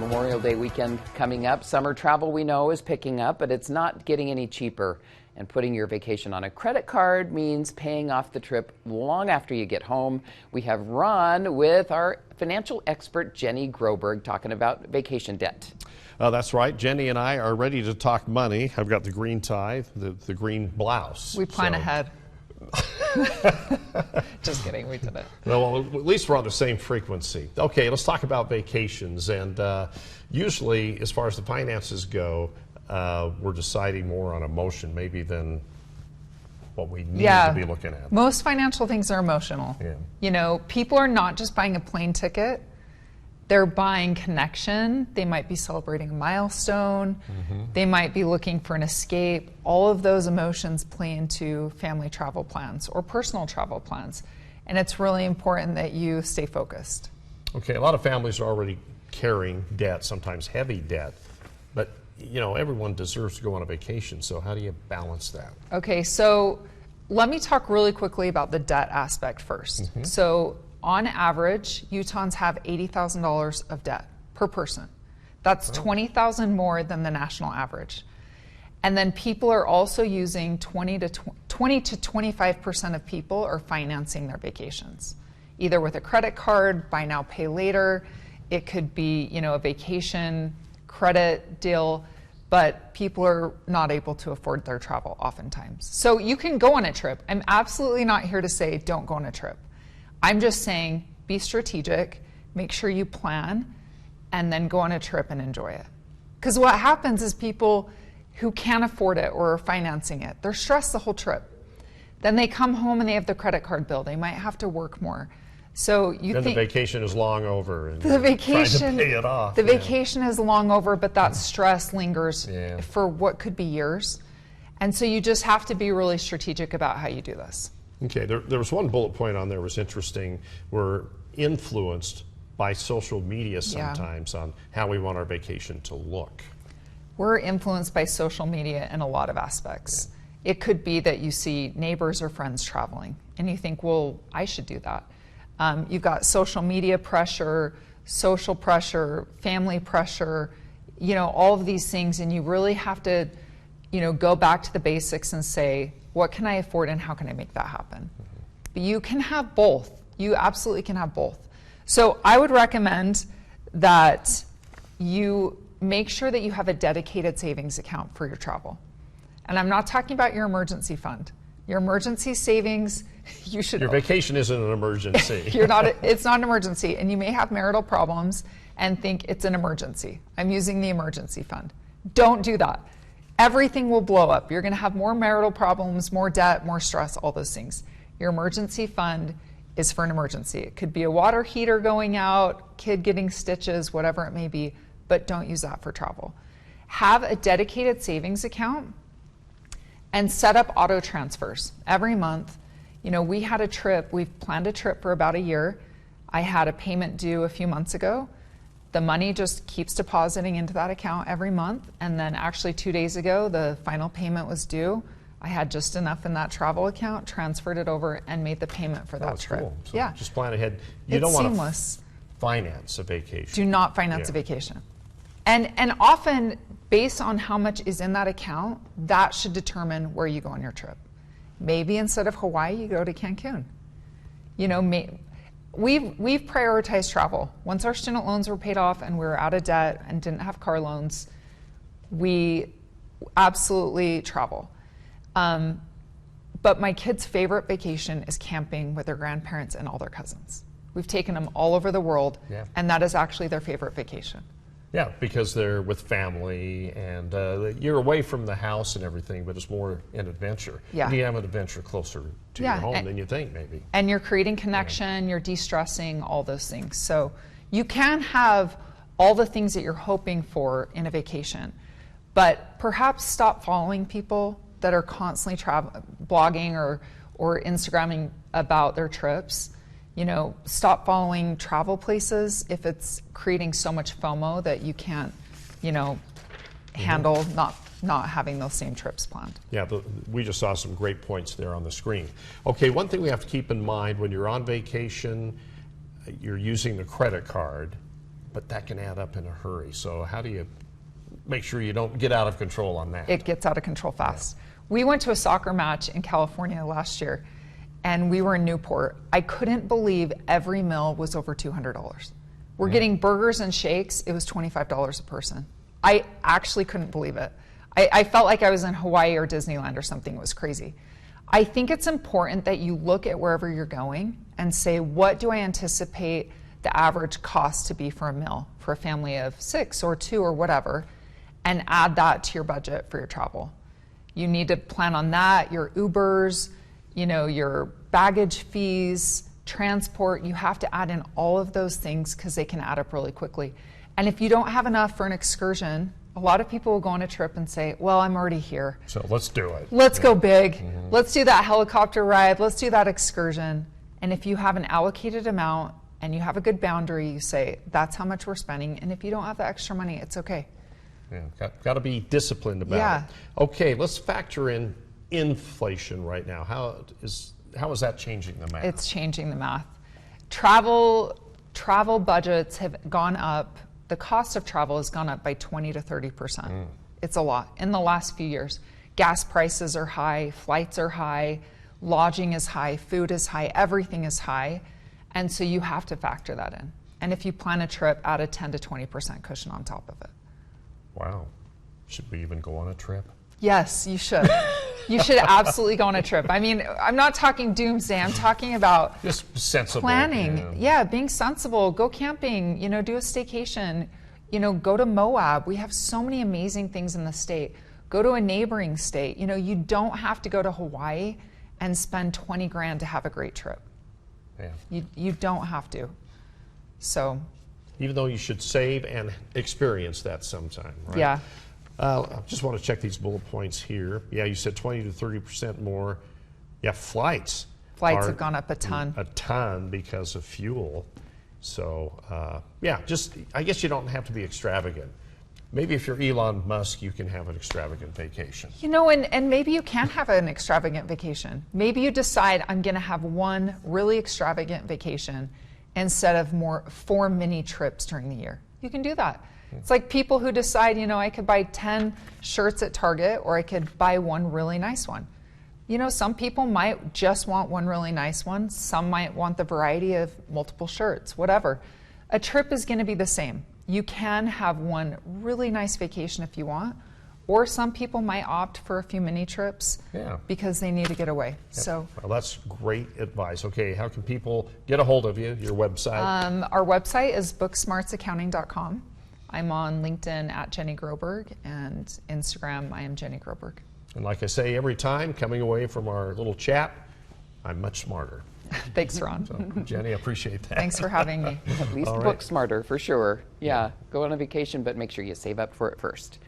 Memorial Day weekend coming up. Summer travel, we know, is picking up, but it's not getting any cheaper. And putting your vacation on a credit card means paying off the trip long after you get home. We have Ron with our financial expert, Jenny Groberg, talking about vacation debt. That's right. Jenny and I are ready to talk money. I've got the green tie, the green blouse. We plan ahead. Just kidding, we didn't. Well, at least we're on the same frequency. Okay, let's talk about vacations. And usually, as far as the finances go, we're deciding more on emotion maybe than what we need to be looking at. Most financial things are emotional. Yeah. You know, people are not just buying a plane ticket. They're buying connection. They might be celebrating a milestone. Mm-hmm. They might be looking for an escape. All of those emotions play into family travel plans or personal travel plans. And it's really important that you stay focused. Okay, a lot of families are already carrying debt, sometimes heavy debt. But, you know, everyone deserves to go on a vacation. So how do you balance that? Okay, so let me talk really quickly about the debt aspect first. Mm-hmm. So on average, Utahns have $80,000 of debt per person. That's $20,000 more than the national average. And then people are also using 20 to 25% of people are financing their vacations, either with a credit card, buy now, pay later. It could be, you know, a vacation credit deal, but people are not able to afford their travel oftentimes. So you can go on a trip. I'm absolutely not here to say don't go on a trip. I'm just saying, be strategic, make sure you plan, and then go on a trip and enjoy it. Because what happens is people who can't afford it or are financing it, they're stressed the whole trip. Then they come home and they have the credit card bill. They might have to work more. So you then think the vacation is long over and the vacation, trying to pay it off. The vacation is long over, but that stress lingers for what could be years. And so you just have to be really strategic about how you do this. Okay, there was one bullet point on there was interesting. We're influenced by social media sometimes on how we want our vacation to look. We're influenced by social media in a lot of aspects. Yeah. It could be that you see neighbors or friends traveling and you think, well, I should do that. You've got social media pressure, social pressure, family pressure, you know, all of these things, and you really have to, you know, go back to the basics and say, what can I afford and how can I make that happen? Mm-hmm. But you can have both. You absolutely can have both. So I would recommend that you make sure that you have a dedicated savings account for your travel. And I'm not talking about your emergency fund. Your emergency savings, you should... Your vacation isn't an emergency. It's not an emergency, and you may have marital problems and think it's an emergency. I'm using the emergency fund. Don't do that. Everything will blow up. You're going to have more marital problems, more debt, more stress, all those things. Your emergency fund is for an emergency. It could be a water heater going out, kid getting stitches, whatever it may be, but don't use that for travel. Have a dedicated savings account and set up auto transfers every month. You know, we had a trip, we've planned a trip for about a year. I had a payment due a few months ago. The money just keeps depositing into that account every month. And then actually 2 days ago, the final payment was due. I had just enough in that travel account, transferred it over, and made the payment for that trip. Cool. So yeah. Just plan ahead. You don't want to finance a vacation. Do not finance a vacation. And often, based on how much is in that account, that should determine where you go on your trip. Maybe instead of Hawaii, you go to Cancun. You know, we've prioritized travel. Once our student loans were paid off and we were out of debt and didn't have car loans, we absolutely travel. But my kids' favorite vacation is camping with their grandparents and all their cousins. We've taken them all over the world, and that is actually their favorite vacation. Yeah, because they're with family and you're away from the house and everything, but it's more an adventure. Yeah. And you have an adventure closer to your home than you think, maybe. And you're creating connection, you're de-stressing, all those things. So you can have all the things that you're hoping for in a vacation, but perhaps stop following people that are constantly blogging or Instagramming about their trips. You know, stop following travel places if it's creating so much FOMO that you can't, you know, handle not having those same trips planned. Yeah, we just saw some great points there on the screen. Okay, one thing we have to keep in mind when you're on vacation, you're using the credit card, but that can add up in a hurry. So how do you make sure you don't get out of control on that? It gets out of control fast. We went to a soccer match in California last year, and we were in Newport. I couldn't believe every meal was over $200. We're getting burgers and shakes. It was $25 a person. I actually couldn't believe it. I felt like I was in Hawaii or Disneyland or something. It was crazy. I think it's important that you look at wherever you're going and say, what do I anticipate the average cost to be for a meal for a family of 6 or 2 or whatever, and add that to your budget for your travel. You need to plan on that, your Ubers, your baggage fees, transport. You have to add in all of those things because they can add up really quickly. And if you don't have enough for an excursion, a lot of people will go on a trip and say, well, I'm already here. So let's do it. Let's go big. Let's do that helicopter ride. Let's do that excursion. And if you have an allocated amount and you have a good boundary, you say, that's how much we're spending. And if you don't have the extra money, it's okay. Yeah, got to be disciplined about it. Okay, let's factor in inflation right now. How is that changing the math? It's changing the math. Travel budgets have gone up. The cost of travel has gone up by 20 to 30%. It's a lot in the last few years. Gas prices are high, flights are high, lodging is high, food is high, everything is high. And so you have to factor that in. And if you plan a trip, add a 10 to 20% cushion on top of it. Wow. Should we even go on a trip? Yes, you should. You should absolutely go on a trip. I mean, I'm not talking doomsday. I'm talking about just sensible planning. Yeah, being sensible. Go camping. Do a staycation. Go to Moab. We have so many amazing things in the state. Go to a neighboring state. You don't have to go to Hawaii and spend 20 grand to have a great trip. Yeah. You don't have to. So. Even though you should save and experience that sometime, right? Yeah. I just want to check these bullet points here. Yeah, you said 20 to 30% more. Yeah, flights. Flights have gone up a ton. A ton because of fuel. So, I guess you don't have to be extravagant. Maybe if you're Elon Musk, you can have an extravagant vacation. And maybe you can have an extravagant vacation. Maybe you decide, I'm going to have one really extravagant vacation instead of 4 mini trips during the year. You can do that. It's like people who decide, I could buy 10 shirts at Target, or I could buy one really nice one. Some people might just want one really nice one. Some might want the variety of multiple shirts, whatever. A trip is going to be the same. You can have one really nice vacation if you want, or some people might opt for a few mini trips because they need to get away. So, well, that's great advice. Okay, how can people get a hold of you, your website? Our website is booksmartsaccounting.com. I'm on LinkedIn at Jenny Groberg, and Instagram, I am Jenny Groberg. And like I say every time, coming away from our little chat, I'm much smarter. Thanks, Ron. So, Jenny, I appreciate that. Thanks for having me. At least book smarter, for sure. Yeah, go on a vacation, but make sure you save up for it first.